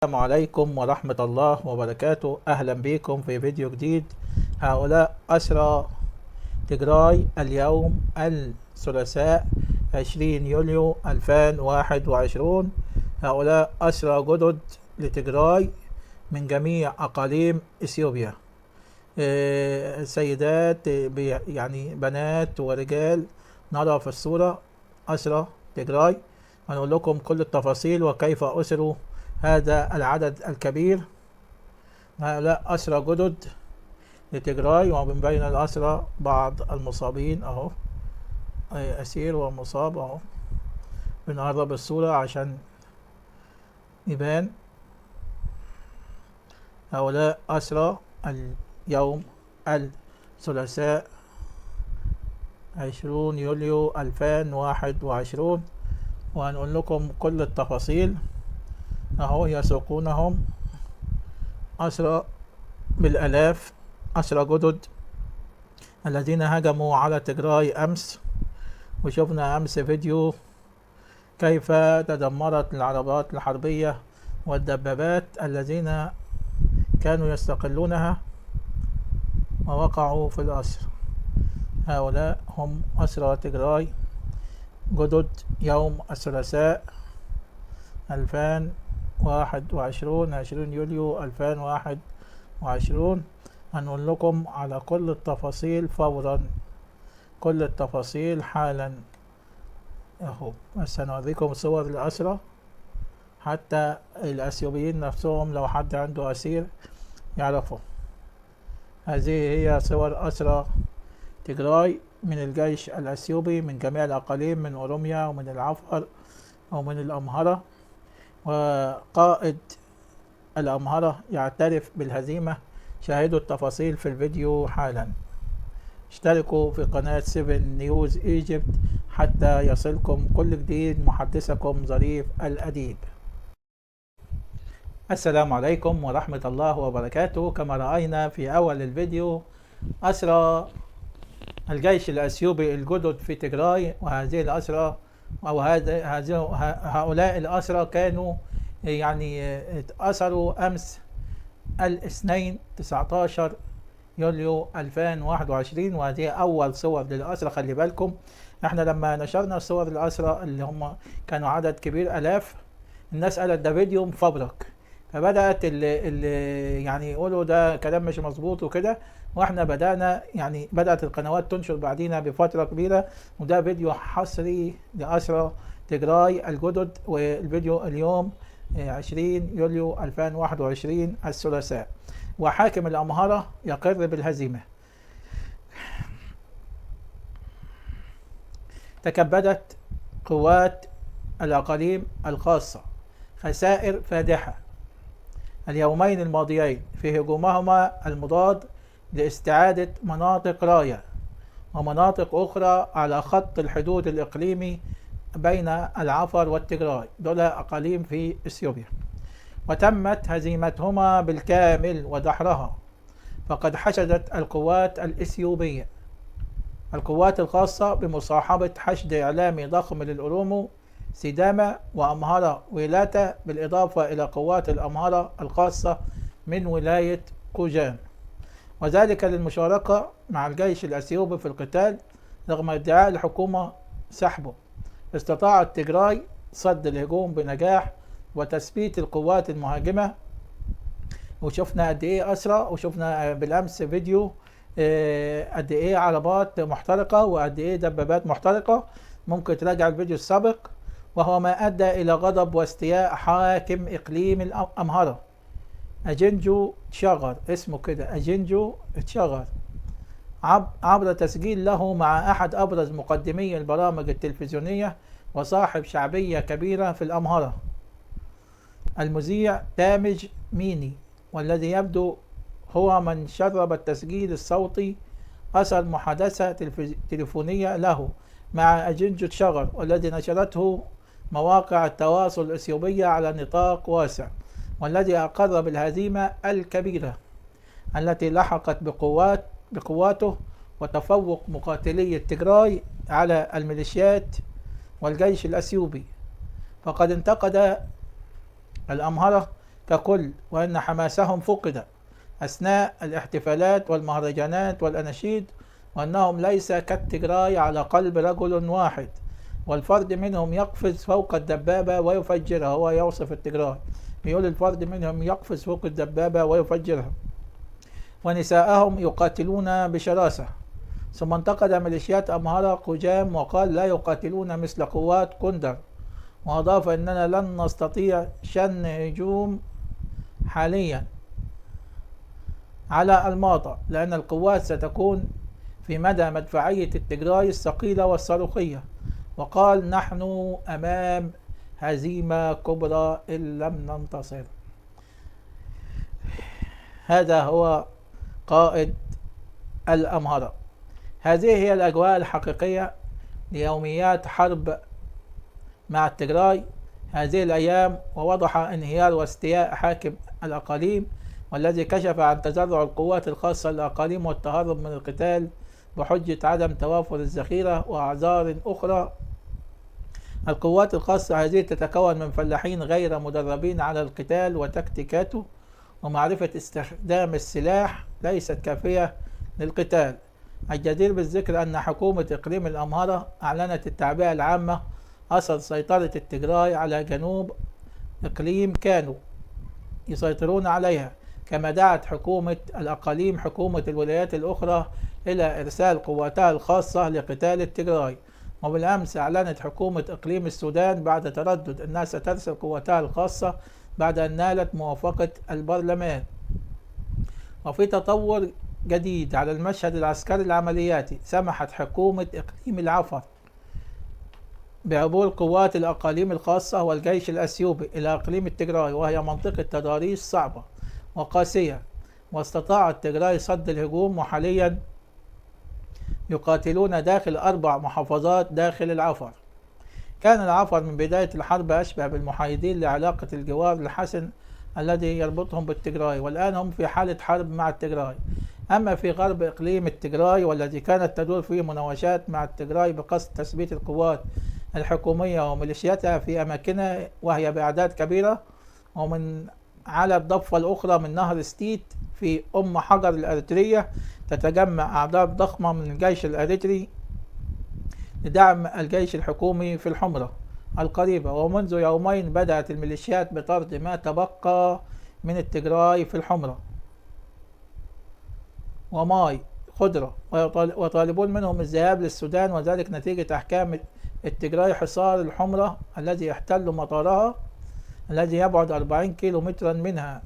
السلام عليكم ورحمة الله وبركاته. أهلا بكم في فيديو جديد. هؤلاء أسرى تجراي اليوم الثلاثاء 20 يوليو 2021. هؤلاء أسرى جدد لتجراي من جميع أقاليم إثيوبيا. سيدات، يعني بنات ورجال نرى في الصورة أسرى تجراي. هنقول لكم كل التفاصيل وكيف أسروا هذا العدد الكبير. هؤلاء أسرى جدد لتجراي، ومن بين الأسرى بعض المصابين أهو، أسير ومصاب أهو. بنقرب الصورة عشان يبان. هؤلاء أسرى اليوم الثلاثاء 20 يوليو 2021، وهنقول لكم كل التفاصيل. أهو يسوقونهم أسرى بالآلاف، أسرى جدد الذين هجموا على تجراي أمس. وشفنا أمس فيديو كيف تدمرت العربات الحربية والدبابات الذين كانوا يستقلونها ووقعوا في الأسر. هؤلاء هم أسرى تجراي جدد يوم الثلاثاء 2021 20 يوليو 2021. هنقول لكم على كل التفاصيل فورا، كل التفاصيل حالا اهو. بس هنوريكم صور الأسرى حتى الأثيوبيين نفسهم لو حد عنده أسير يعرفوا. هذه هي صور أسرى تجراي من الجيش الأثيوبي من جميع الأقاليم، من أوروميا ومن العفر ومن الأمهرة. وقائد الأمهرة يعترف بالهزيمة. شاهدوا التفاصيل في الفيديو حالا. اشتركوا في قناة 7 نيوز ايجيبت حتى يصلكم كل جديد. محدثكم ظريف الأديب. السلام عليكم ورحمة الله وبركاته. كما رأينا في أول الفيديو، أسرى الجيش الأثيوبي الجدد في تجراي، وهذه الأسرى أو هؤلاء الأسرى كانوا يعني اتأسروا أمس الاثنين 19 يوليو 2021. وهذه أول صور للأسرى. خلي بالكم، احنا لما نشرنا صور الأسرى اللي هم كانوا عدد كبير آلاف، الناس قالت ده فيديو مفبرك، فبدأت اللي يعني يقولوا ده كلام مش مظبوط وكده. واحنا بدأت القنوات تنشر بعدينا بفترة كبيرة، وده فيديو حصري لأسرى تجراي الجدد. والفيديو اليوم 20 يوليو 2021 الثلاثاء. وحاكم الأمهرة يقر بالهزيمة. تكبدت قوات الأقاليم الخاصة خسائر فادحة اليومين الماضيين في هجومهما المضاد لاستعادة مناطق راية ومناطق أخرى على خط الحدود الإقليمي بين العفر والتجراي، دول أقاليم في إثيوبيا. وتمت هزيمتهما بالكامل ودحرها. فقد حشدت القوات الإثيوبية القوات الخاصة بمصاحبة حشد إعلامي ضخم للأورومو سيداما وأمهرة ويلاتا، بالإضافة إلى قوات الأمهرة الخاصة من ولاية كوجان، وذلك للمشاركة مع الجيش الأثيوبي في القتال رغم ادعاء الحكومة سحبه. استطاعت تجراي صد الهجوم بنجاح وتثبيت القوات المهاجمة. وشفنا قد ايه أسرى، وشفنا بالأمس فيديو قد ايه عربات محترقة وقد ايه دبابات محترقة. ممكن تراجع الفيديو السابق. وهو ما أدى إلى غضب واستياء حاكم إقليم الأمهرة أجنجو تشاغر، اسمه كده أجنجو تشاغر، عبر تسجيل له مع أحد أبرز مقدمي البرامج التلفزيونية وصاحب شعبية كبيرة في الأمهرة، المذيع تامج ميني، والذي يبدو هو من شرب التسجيل الصوتي أثر محادثة تلفونية له مع أجنجو تشاغر، والذي نشرته مواقع التواصل الإثيوبية على نطاق واسع، والذي أقر بالهزيمة الكبيرة التي لحقت بقواته وتفوق مقاتلي تجراي على الميليشيات والجيش الأثيوبي. فقد انتقد الأمهرة ككل، وأن حماسهم فقد أثناء الاحتفالات والمهرجانات والأناشيد، وأنهم ليس كالتجراي على قلب رجل واحد، والفرد منهم يقفز فوق الدبابة ويفجرها. هو يوصف التجراي، يقول الفرد منهم يقفز فوق الدبابة ويفجرها، ونساءهم يقاتلون بشراسة. ثم انتقد ميليشيات أمهرة قجام وقال لا يقاتلون مثل قوات كندر، وأضاف أننا لن نستطيع شن هجوم حاليا على الماطة، لأن القوات ستكون في مدى مدفعية التجراي الثقيلة والصاروخية. وقال نحن أمام هزيمة كبرى إن لم ننتصر. هذا هو قائد الأمهرة. هذه هي الأجواء الحقيقية ليوميات حرب مع التجراي هذه الأيام. ووضح انهيار واستياء حاكم الأقاليم، والذي كشف عن تزرع القوات الخاصة للأقاليم والتهرب من القتال بحجة عدم توافر الذخيرة وأعذار أخرى. القوات الخاصة هذه تتكون من فلاحين غير مدربين على القتال وتكتيكاته، ومعرفة استخدام السلاح ليست كافية للقتال. الجدير بالذكر أن حكومة إقليم الأمهرة أعلنت التعبئة العامة أثر سيطرة التجراي على جنوب إقليم كانوا يسيطرون عليها، كما دعت حكومة الأقاليم حكومة الولايات الأخرى إلى إرسال قواتها الخاصة لقتال التجراي. وبالأمس أعلنت حكومة إقليم السودان بعد تردد أنها سترسل قواتها الخاصة بعد أن نالت موافقة البرلمان. وفي تطور جديد على المشهد العسكري العملياتي، سمحت حكومة إقليم العفر بعبور قوات الأقاليم الخاصة والجيش الأثيوبي إلى إقليم التجراي، وهي منطقة تضاريس صعبة وقاسية، واستطاع التجراي صد الهجوم، وحاليا يقاتلون داخل 4 محافظات داخل العفر. كان العفر من بداية الحرب أشبه بالمحايدين لعلاقة الجوار الحسن الذي يربطهم بالتجراي، والآن هم في حالة حرب مع التجراي. أما في غرب إقليم التجراي والذي كانت تدور فيه مناوشات مع التجراي بقصد تثبيت القوات الحكومية وميليشياتها في أماكنها وهي بأعداد كبيرة، ومن على الضفة الأخرى من نهر ستيت في أم حجر الأريترية تتجمع أعداد ضخمة من الجيش الأريتري لدعم الجيش الحكومي في الحمرة القريبة. ومنذ يومين بدأت الميليشيات بطرد ما تبقى من التجراي في الحمرة وماي خضرة، ويطالبون منهم الذهاب للسودان، وذلك نتيجة أحكام التجراي حصار الحمرة الذي احتلوا مطارها الذي يبعد 40 كيلو مترا منها.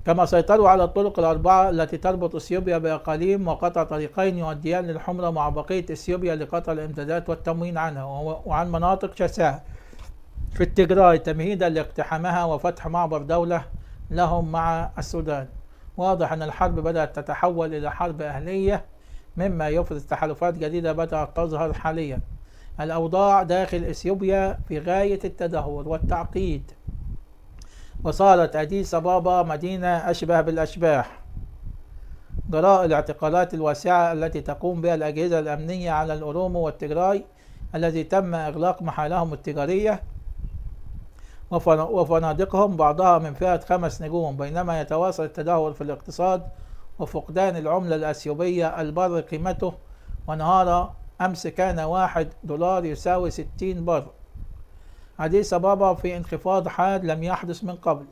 كما سيطروا على الطرق ال4 التي تربط اثيوبيا بأقاليم، وقطع طريقين يؤديان للحمرة مع بقية اثيوبيا لقطع الامدادات والتموين عنها وعن مناطق شاسعة في التجراي تمهيدا لاقتحامها وفتح معبر دولة لهم مع السودان. واضح أن الحرب بدأت تتحول إلى حرب أهلية، مما يفرز تحالفات جديدة بدأت تظهر حاليا. الأوضاع داخل إثيوبيا في غاية التدهور والتعقيد، وصارت أديس أبابا مدينة أشبه بالأشباح جراء الاعتقالات الواسعة التي تقوم بها الأجهزة الأمنية على الأورومو والتجراي الذي تم إغلاق محالهم التجارية وفنادقهم، بعضها من فئة 5 نجوم، بينما يتواصل التدهور في الاقتصاد وفقدان العملة الأثيوبية البر قيمته، ونهار أمس كان $1 يساوي 60 بر. أديس أبابا في انخفاض حاد لم يحدث من قبل.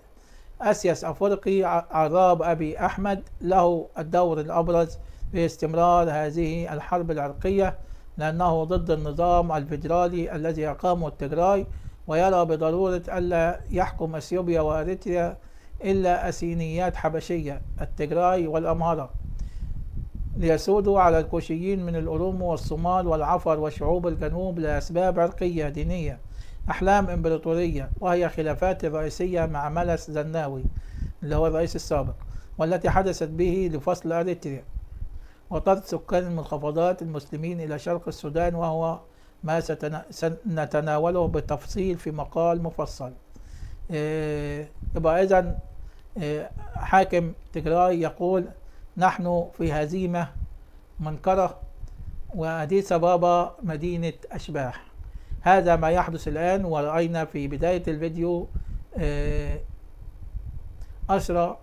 أسيس أفريقي عراب أبي أحمد له الدور الأبرز في استمرار هذه الحرب العرقية، لأنه ضد النظام الفيدرالي الذي أقامه التجراي، ويرى بضرورة ألا يحكم أثيوبيا وأريتريا إلا أسينيات حبشية التجراي والأمهرة ليسودوا على الكوشيين من الأورومو والصومال والعفر وشعوب الجنوب لأسباب عرقية دينية، أحلام إمبراطورية، وهي خلافات الرئيسية مع ملس زناوي اللي هو الرئيس السابق، والتي حدثت به لفصل أريتريا وطرد سكان المنخفضات المسلمين إلى شرق السودان، وهو ما سنتناوله بالتفصيل في مقال مفصل. يبقى إذن حاكم تجراي يقول نحن في هزيمة منكرة وأديس أبابا مدينة أشباح. هذا ما يحدث الآن. ورأينا في بداية الفيديو أسرى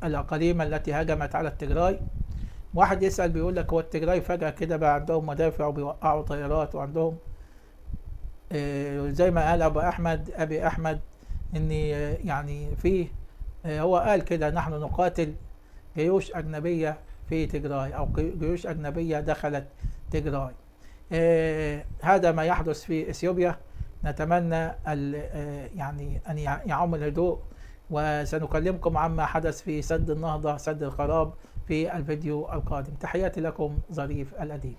الأقاليم التي هجمت على التجراي. واحد يسأل بيقول لك هو التجراي فجأة كده بقى عندهم مدافع وبيوقعوا طيارات وعندهم زي ما قال أبي أحمد إن يعني فيه هو قال كده نحن نقاتل جيوش أجنبية في تجراي أو جيوش أجنبية دخلت تجراي. هذا ما يحدث في إثيوبيا. نتمنى يعني أن يعم الهدوء، وسنكلمكم عما حدث في سد النهضة سد الخراب في الفيديو القادم. تحياتي لكم ظريف الأديب.